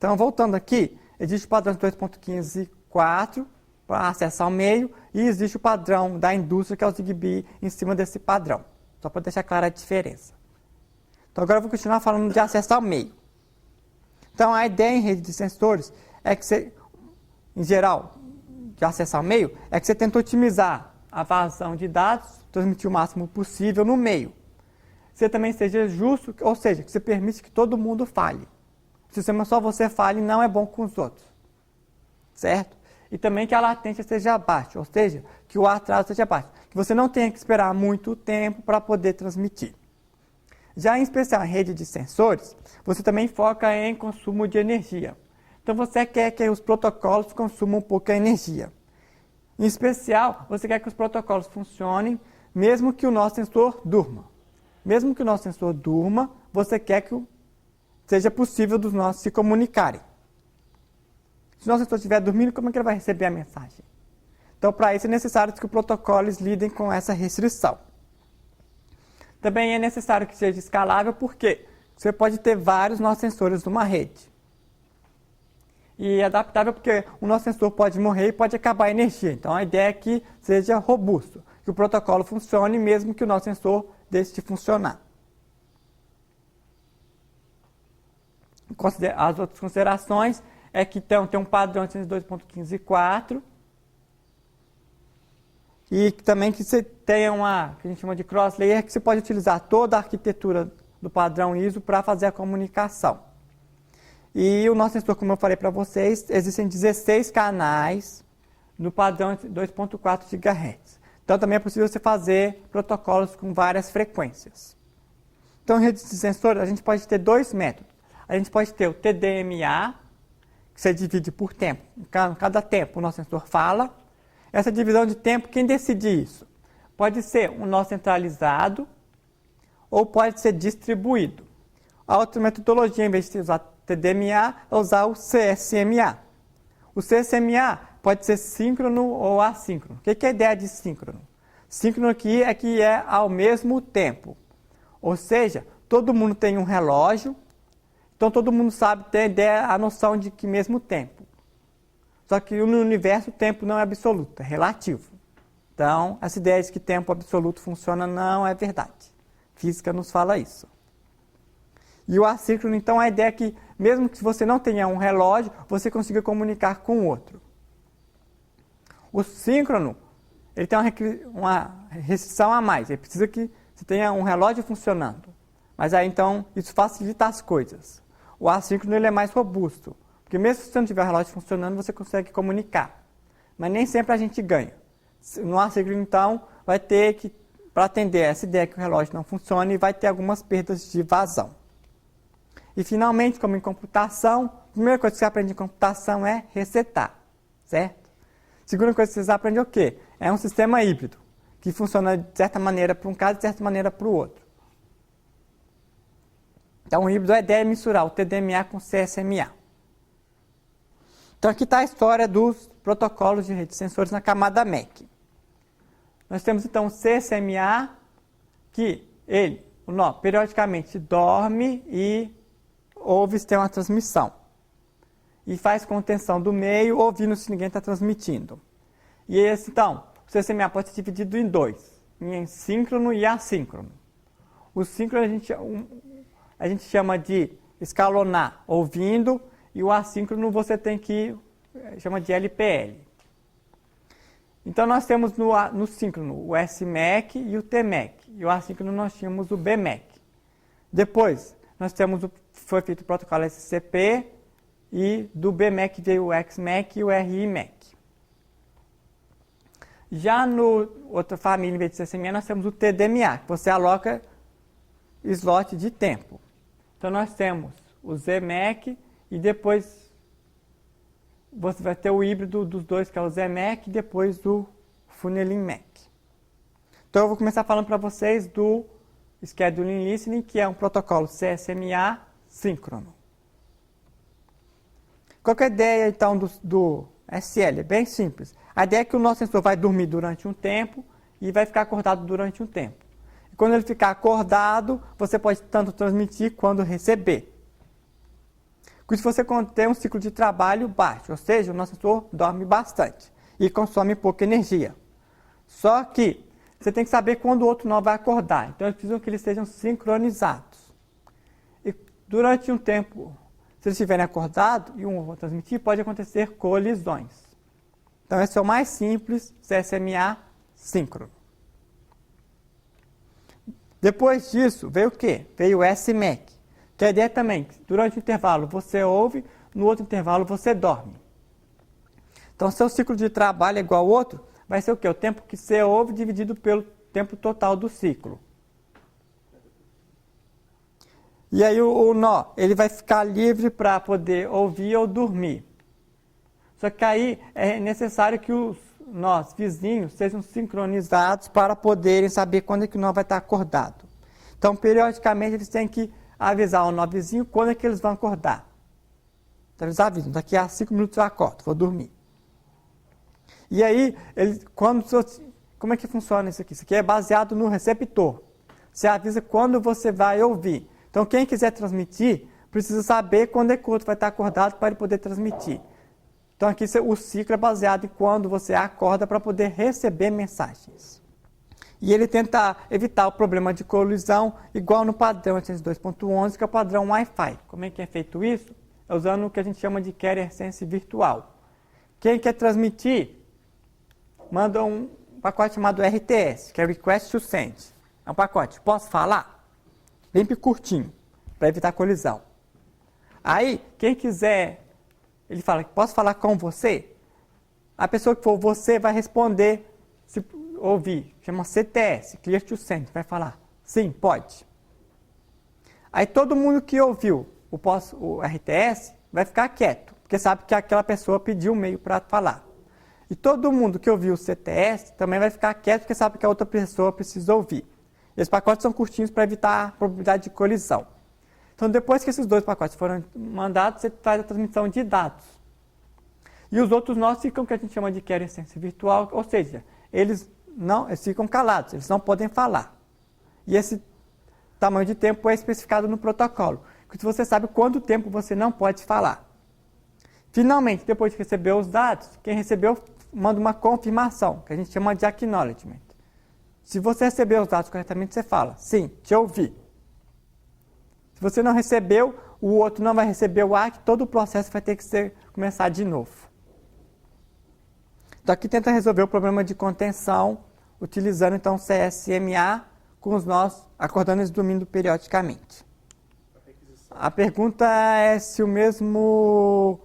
Então, voltando aqui, existe o padrão de 2.15.4 para acessar o meio e existe o padrão da indústria, que é o Zigbee, em cima desse padrão. Só para deixar clara a diferença. Então, agora eu vou continuar falando de acesso ao meio. Então, a ideia em rede de sensores é que você, em geral, de acesso ao meio, é que você tenta otimizar a vazão de dados, transmitir o máximo possível no meio. Você também seja justo, ou seja, que você permite que todo mundo fale. Se só você fale, não é bom com os outros. Certo? E também que a latência seja baixa, ou seja, que o atraso seja baixo. Que você não tenha que esperar muito tempo para poder transmitir. Já em especial em rede de sensores, você também foca em consumo de energia. Então você quer que os protocolos consumam pouca energia. Em especial, você quer que os protocolos funcionem mesmo que o nosso sensor durma. Mesmo que o nosso sensor durma, você quer que seja possível dos nossos se comunicarem. Se o nosso sensor estiver dormindo, como é que ele vai receber a mensagem? Então, para isso é necessário que os protocolos lidem com essa restrição. Também é necessário que seja escalável, porque você pode ter vários nossos sensores numa rede. E adaptável porque o nosso sensor pode morrer e pode acabar a energia. Então, a ideia é que seja robusto, que o protocolo funcione mesmo que o nosso sensor deixe de funcionar. As outras considerações é que então, tem um padrão de 2.15.4 e também que você tenha que a gente chama de cross-layer, que você pode utilizar toda a arquitetura do padrão ISO para fazer a comunicação. E o nosso sensor, como eu falei para vocês, existem 16 canais no padrão de 2.4 GHz. Então, também é possível você fazer protocolos com várias frequências. Então, em rede de sensor, a gente pode ter dois métodos. A gente pode ter o TDMA, que você divide por tempo. Cada tempo o nosso sensor fala. Essa divisão de tempo, quem decide isso? Pode ser um nó centralizado ou pode ser distribuído. A outra metodologia, em vez de usar TDMA, é usar o CSMA. O CSMA pode ser síncrono ou assíncrono. O que é a ideia de síncrono? Síncrono aqui é que é ao mesmo tempo. Ou seja, todo mundo tem um relógio, então todo mundo sabe, tem a noção de que mesmo tempo. Só que no universo o tempo não é absoluto, é relativo. Então, essa ideia de que tempo absoluto funciona não é verdade. Física nos fala isso. E o assíncrono, então, a ideia é que, mesmo que você não tenha um relógio, você consiga comunicar com o outro. O síncrono, ele tem uma restrição a mais. Ele precisa que você tenha um relógio funcionando. Mas aí, então, isso facilita as coisas. O assíncrono, ele é mais robusto. Porque mesmo se você não tiver o relógio funcionando, você consegue comunicar. Mas nem sempre a gente ganha. No assíncrono, então, vai ter que, para atender essa ideia que o relógio não funciona, vai ter algumas perdas de vazão. E, finalmente, como em computação, a primeira coisa que você aprende em computação é resetar, certo? A segunda coisa que vocês aprendem é o quê? É um sistema híbrido, que funciona de certa maneira para um caso e de certa maneira para o outro. Então, o híbrido, a ideia é misturar o TDMA com o CSMA. Então, aqui está a história dos protocolos de rede de sensores na camada MEC. Nós temos, então, o CSMA, que o nó, periodicamente dorme e ouve se tem uma transmissão. E faz contenção do meio, ouvindo se ninguém está transmitindo. E esse, então, o CSMA pode ser dividido em dois, em síncrono e assíncrono. O síncrono a gente chama de escalonar ouvindo, e o assíncrono você tem que chama de LPL. Então nós temos no síncrono o SMAC e o TMAC, e o assíncrono nós tínhamos o BMAC. Depois nós temos foi feito o protocolo SCP, e do BMAC veio o XMAC e o RIMAC. Já no outra família, em vez de CSMA, nós temos o TDMA, que você aloca slot de tempo. Então nós temos o ZMAC e depois você vai ter o híbrido dos dois, que é o ZMAC, e depois o Funneling MAC. Então eu vou começar falando para vocês do Scheduling Listening, que é um protocolo CSMA síncrono. Qual que é a ideia, então, do SL? É bem simples. A ideia é que o nosso sensor vai dormir durante um tempo e vai ficar acordado durante um tempo. E quando ele ficar acordado, você pode tanto transmitir quanto receber. Porque se você tem um ciclo de trabalho baixo, ou seja, o nosso sensor dorme bastante e consome pouca energia. Só que você tem que saber quando o outro nó vai acordar. Então, eles precisam que eles sejam sincronizados. E durante um tempo, se eles estiverem acordados e um vai transmitir, pode acontecer colisões. Então, esse é o mais simples, CSMA síncrono. Depois disso, veio o quê? Veio o SMAC. Que a ideia também, durante o intervalo você ouve, no outro intervalo você dorme. Então, seu ciclo de trabalho é igual ao outro, vai ser o quê? O tempo que você ouve dividido pelo tempo total do ciclo. E aí o nó, ele vai ficar livre para poder ouvir ou dormir. Só que aí é necessário que os nós vizinhos sejam sincronizados para poderem saber quando é que o nó vai estar acordado. Então, periodicamente, eles têm que avisar o nó vizinho quando é que eles vão acordar. Então, eles avisam, daqui a 5 minutos eu acordo, vou dormir. E aí, como é que funciona isso aqui? Isso aqui é baseado no receptor. Você avisa quando você vai ouvir. Então, quem quiser transmitir, precisa saber quando é que o outro vai estar acordado para ele poder transmitir. Então, aqui o ciclo é baseado em quando você acorda para poder receber mensagens. E ele tenta evitar o problema de colisão, igual no padrão 802.11, que é o padrão Wi-Fi. Como é que é feito isso? É usando o que a gente chama de Carrier Sense virtual. Quem quer transmitir, manda um pacote chamado RTS, que é Request to Send. É um pacote, posso falar? Bem curtinho, para evitar colisão. Aí, quem quiser, ele fala, posso falar com você? A pessoa que for você vai responder, se ouvir, chama CTS, Clear to Send, vai falar, sim, pode. Aí todo mundo que ouviu o RTS vai ficar quieto, porque sabe que aquela pessoa pediu um meio para falar. E todo mundo que ouviu o CTS também vai ficar quieto, porque sabe que a outra pessoa precisa ouvir. E esses pacotes são curtinhos para evitar a probabilidade de colisão. Então, depois que esses dois pacotes foram mandados, você faz a transmissão de dados. E os outros nós ficam o que a gente chama de Carrier Sense virtual, ou seja, eles ficam calados, eles não podem falar. E esse tamanho de tempo é especificado no protocolo, porque você sabe quanto tempo você não pode falar. Finalmente, depois de receber os dados, quem recebeu manda uma confirmação, que a gente chama de acknowledgement. Se você recebeu os dados corretamente, você fala, sim, te ouvi. Se você não recebeu, o outro não vai receber o ACK, todo o processo vai ter que começar de novo. Então aqui tenta resolver o problema de contenção, utilizando então CSMA com os nós acordando eles dormindo periodicamente. A pergunta é se o mesmo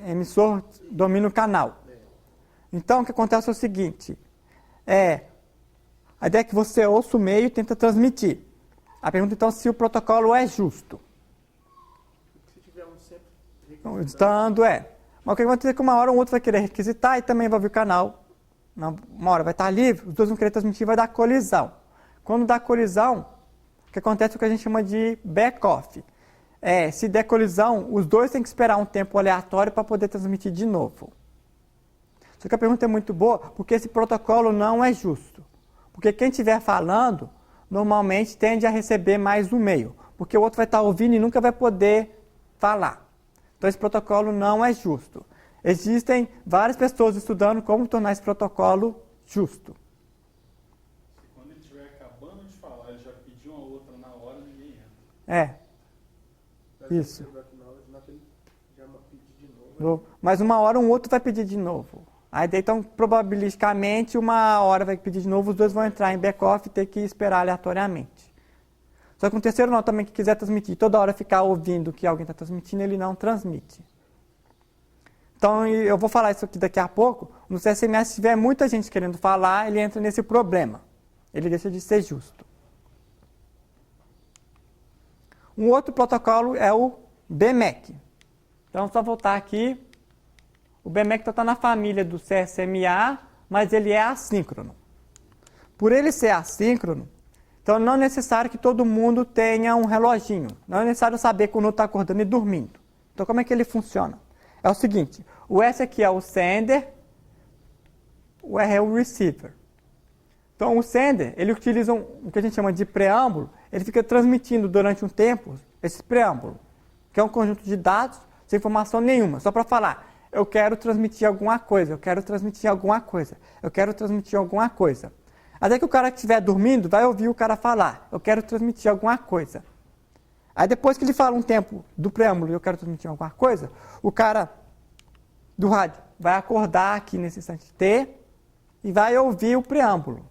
emissor domina o canal. Então o que acontece é o seguinte, a ideia é que você ouça o meio e tenta transmitir. A pergunta então é se o protocolo é justo. Se tiver um sempre Requisitando, Mas o que vai acontecer é que uma hora um outro vai querer requisitar e também vai ouvir o canal. Uma hora vai estar livre, os dois vão querer transmitir, vai dar colisão. Quando dá colisão, o que acontece é o que a gente chama de back-off. Se der colisão, os dois têm que esperar um tempo aleatório para poder transmitir de novo. Só que a pergunta é muito boa, porque esse protocolo não é justo. Porque quem estiver falando, normalmente tende a receber mais um meio, porque o outro vai estar ouvindo e nunca vai poder falar. Então esse protocolo não é justo. Existem várias pessoas estudando como tornar esse protocolo justo. Quando ele estiver acabando de falar, ele já pediu uma outra na hora, ninguém entra. Isso. Mas uma hora um outro vai pedir de novo. Aí então, probabilisticamente, uma hora vai pedir de novo, os dois vão entrar em back-off e ter que esperar aleatoriamente. Só que um terceiro nó também que quiser transmitir, toda hora ficar ouvindo que alguém está transmitindo, ele não transmite. Então, eu vou falar isso aqui daqui a pouco. No CSMA, se tiver muita gente querendo falar, ele entra nesse problema. Ele deixa de ser justo. Um outro protocolo é o BMAC. Então, só voltar aqui. O BMAC está na família do CSMA, mas ele é assíncrono. Por ele ser assíncrono, então não é necessário que todo mundo tenha um reloginho. Não é necessário saber quando está acordando e dormindo. Então, como é que ele funciona? É o seguinte, o S aqui é o sender, o R é o receiver. Então, o sender, ele utiliza o que a gente chama de preâmbulo, ele fica transmitindo durante um tempo esse preâmbulo. que é um conjunto de dados sem informação nenhuma, só para falar, eu quero transmitir alguma coisa, eu quero transmitir alguma coisa, eu quero transmitir alguma coisa. Até que o cara que estiver dormindo vai ouvir o cara falar, eu quero transmitir alguma coisa. Aí depois que ele fala um tempo do preâmbulo e eu quero transmitir alguma coisa, o cara do rádio vai acordar aqui nesse instante T e vai ouvir o preâmbulo.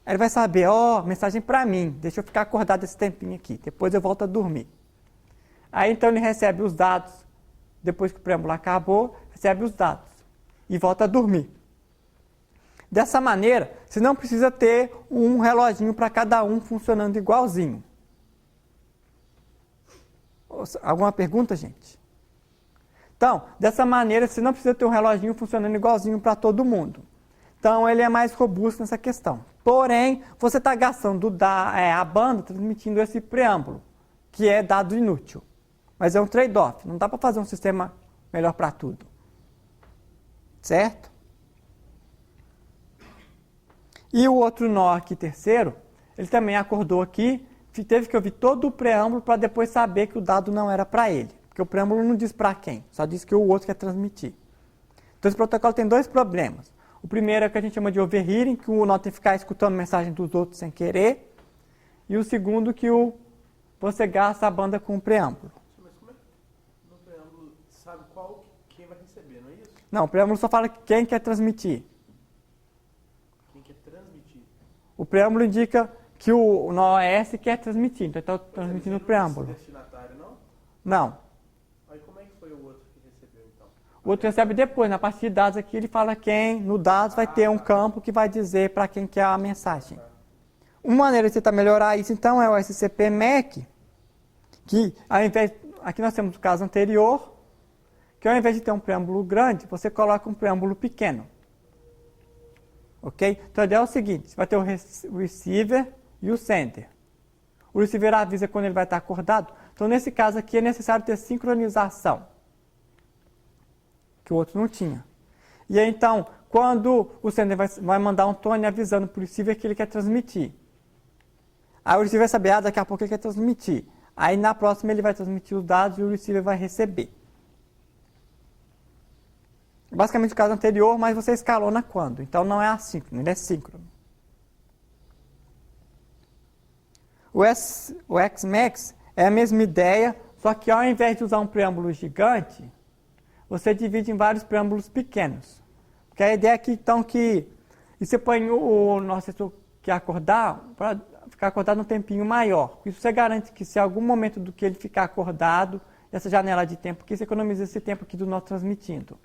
Aí ele vai saber, mensagem para mim, deixa eu ficar acordado esse tempinho aqui, depois eu volto a dormir. Aí então ele recebe os dados, depois que o preâmbulo acabou, recebe os dados e volta a dormir. Dessa maneira, você não precisa ter um reloginho para cada um funcionando igualzinho. Alguma pergunta, gente? Então, dessa maneira, você não precisa ter um reloginho funcionando igualzinho para todo mundo. Então, ele é mais robusto nessa questão. Porém, você está gastando a banda transmitindo esse preâmbulo, que é dado inútil. Mas é um trade-off. Não dá para fazer um sistema melhor para tudo. Certo? E o outro nó aqui, terceiro, ele também acordou aqui, teve que ouvir todo o preâmbulo para depois saber que o dado não era para ele. Porque o preâmbulo não diz para quem, só diz que o outro quer transmitir. Então esse protocolo tem dois problemas. O primeiro é o que a gente chama de overhearing, que o nó tem que ficar escutando mensagem dos outros sem querer. E o segundo que você gasta a banda com o preâmbulo. Mas como é que no preâmbulo sabe quem vai receber, não é isso? Não, o preâmbulo só fala quem quer transmitir. Quem quer transmitir? O preâmbulo indica que o nó S quer transmitir, então ele está transmitindo o preâmbulo. Não é destinatário, não? Não. Aí como é que foi o outro que recebeu, então? O outro recebe depois, na parte de dados aqui ele fala quem, no dados vai ter um campo que vai dizer para quem quer a mensagem. Uma maneira de tentar melhorar isso então é o SCP-MAC, que ao invés, aqui nós temos o caso anterior, que ao invés de ter um preâmbulo grande, você coloca um preâmbulo pequeno. Ok? Então a ideia é o seguinte, você vai ter o receiver e o sender. O receiver avisa quando ele vai estar acordado, então nesse caso aqui é necessário ter sincronização, que o outro não tinha. E aí então, quando o sender vai mandar um tone avisando para o receiver que ele quer transmitir. Aí o receiver vai saber, daqui a pouco ele quer transmitir. Aí na próxima ele vai transmitir os dados e o receiver vai receber. Basicamente o caso anterior, mas você escalona quando? Então não é assíncrono, ele é síncrono. O XMAX é a mesma ideia, só que ao invés de usar um preâmbulo gigante, você divide em vários preâmbulos pequenos. Porque a ideia aqui, então, e você põe o nosso que acordar, para ficar acordado um tempinho maior. Isso você garante que se algum momento do que ele ficar acordado, essa janela de tempo aqui, você economiza esse tempo aqui do nó transmitindo.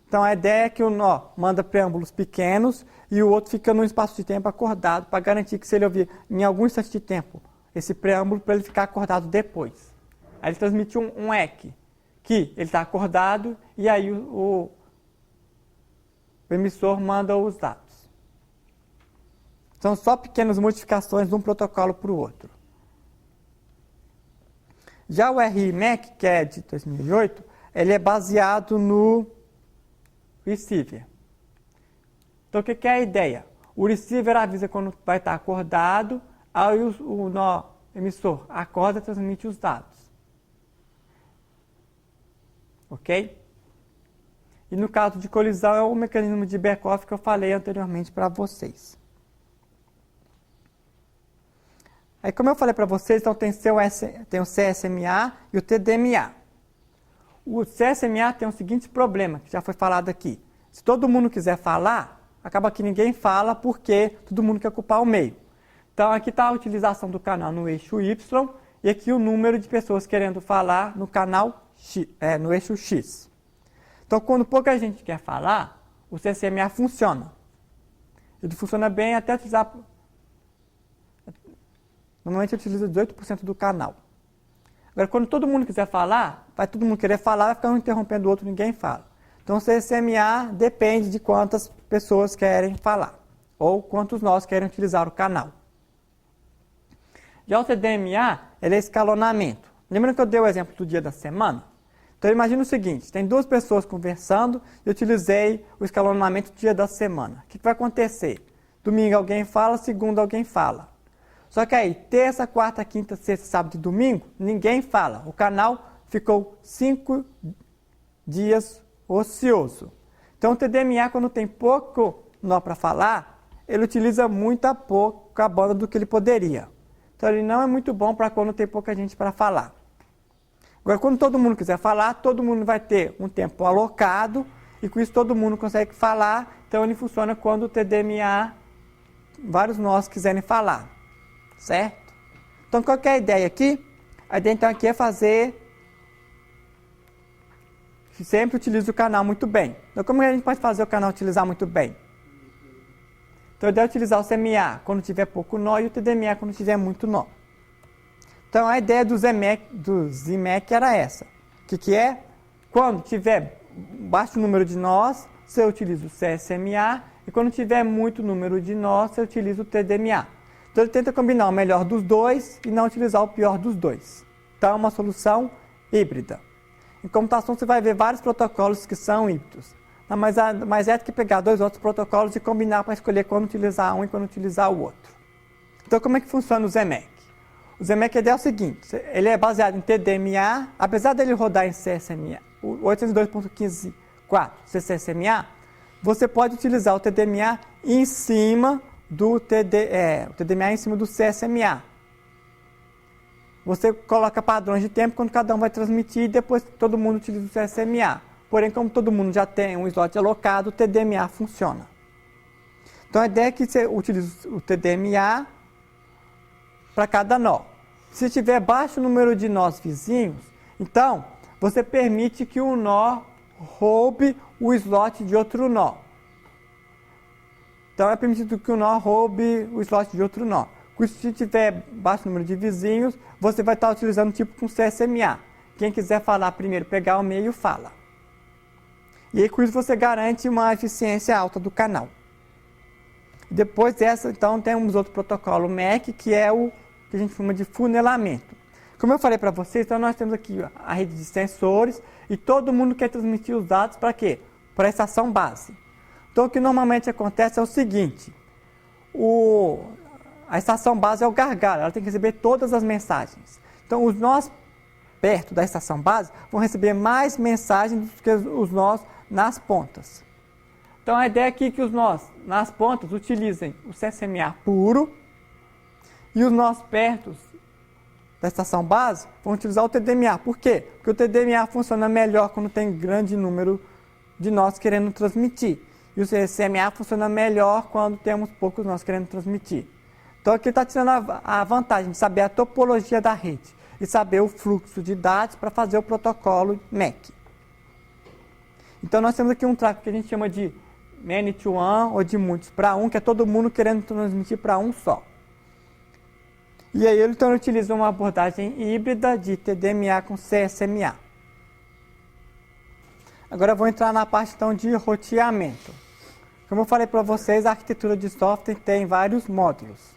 Então a ideia é que o nó manda preâmbulos pequenos e o outro fica num espaço de tempo acordado para garantir que se ele ouvir em algum instante de tempo esse preâmbulo, para ele ficar acordado depois. Aí ele transmite um EC, que ele está acordado e aí o emissor manda os dados. São só pequenas modificações de um protocolo para o outro. Já o RIMAC, que é de 2008, ele é baseado no receiver. Então, o que é a ideia? O receiver avisa quando vai estar acordado, aí o nó emissor acorda e transmite os dados. Ok? E no caso de colisão, é o mecanismo de back-off que eu falei anteriormente para vocês. Aí, como eu falei para vocês, então tem o CSMA e o TDMA. O CSMA tem o seguinte problema, que já foi falado aqui. Se todo mundo quiser falar, acaba que ninguém fala porque todo mundo quer ocupar o meio. Então aqui está a utilização do canal no eixo Y e aqui o número de pessoas querendo falar no canal X, no eixo X. Então quando pouca gente quer falar, o CSMA funciona. Ele funciona bem até utilizar... Normalmente utiliza 18% do canal. Agora, quando todo mundo quiser falar, vai todo mundo querer falar, vai ficar um interrompendo o outro, ninguém fala. Então, o CSMA depende de quantas pessoas querem falar, ou quantos nós querem utilizar o canal. Já o TDMA, ele é escalonamento. Lembra que eu dei o exemplo do dia da semana? Então, imagina o seguinte, tem duas pessoas conversando, e eu utilizei o escalonamento do dia da semana. O que vai acontecer? Domingo alguém fala, segunda alguém fala. Só que aí, terça, quarta, quinta, sexta, sábado e domingo, ninguém fala. O canal ficou 5 dias ocioso. Então, o TDMA, quando tem pouco nó para falar, ele utiliza muito a pouca banda do que ele poderia. Então, ele não é muito bom para quando tem pouca gente para falar. Agora, quando todo mundo quiser falar, todo mundo vai ter um tempo alocado e com isso todo mundo consegue falar. Então, ele funciona quando o TDMA, vários nós quiserem falar, certo? Então, qual que é a ideia aqui? A ideia então aqui é fazer... Sempre utiliza o canal muito bem. Então, como a gente pode fazer o canal utilizar muito bem? Então, a ideia é utilizar o CMA quando tiver pouco nó e o TDMA quando tiver muito nó. Então, a ideia do ZMAC era essa. O que é? Quando tiver baixo número de nós, você utiliza o CSMA, e quando tiver muito número de nós, você utiliza o TDMA. Então, ele tenta combinar o melhor dos dois e não utilizar o pior dos dois. Então, é uma solução híbrida. Em computação, você vai ver vários protocolos que são híbridos. Mas mais é do que pegar dois outros protocolos e combinar para escolher quando utilizar um e quando utilizar o outro. Então, como é que funciona o ZMAC? O ZMAC é o seguinte, ele é baseado em TDMA, apesar dele rodar em CSMA, o 802.15.4 CSMA, você pode utilizar o TDMA em cima do TDMA em cima do CSMA. Você coloca padrões de tempo quando cada um vai transmitir e depois todo mundo utiliza o CSMA. Porém, como todo mundo já tem um slot alocado, o TDMA funciona. Então, a ideia é que você utilize o TDMA para cada nó. Se tiver baixo número de nós vizinhos, então você permite que um nó roube o slot de outro nó. Então é permitido que um nó roube o slot de outro nó. Se tiver baixo número de vizinhos, você vai estar utilizando tipo com CSMA. Quem quiser falar primeiro, pegar o meio, fala. E aí com isso você garante uma eficiência alta do canal. Depois dessa, então, temos outro protocolo MAC, que é o que a gente chama de funelamento. Como eu falei para vocês, então nós temos aqui a rede de sensores e todo mundo quer transmitir os dados para quê? Para a estação base. Então, o que normalmente acontece é o seguinte, a estação base é o gargalo, ela tem que receber todas as mensagens. Então, os nós perto da estação base vão receber mais mensagens do que os nós nas pontas. Então, a ideia aqui é que os nós nas pontas utilizem o CSMA puro e os nós perto da estação base vão utilizar o TDMA. Por quê? Porque o TDMA funciona melhor quando tem grande número de nós querendo transmitir. E o CSMA funciona melhor quando temos poucos nós querendo transmitir. Então, aqui está tirando a vantagem de saber a topologia da rede e saber o fluxo de dados para fazer o protocolo MAC. Então, nós temos aqui um track que a gente chama de many to one ou de muitos para um, que é todo mundo querendo transmitir para um só. E aí, ele então utiliza uma abordagem híbrida de TDMA com CSMA. Agora, eu vou entrar na parte então, de roteamento. Como eu falei para vocês, a arquitetura de software tem vários módulos.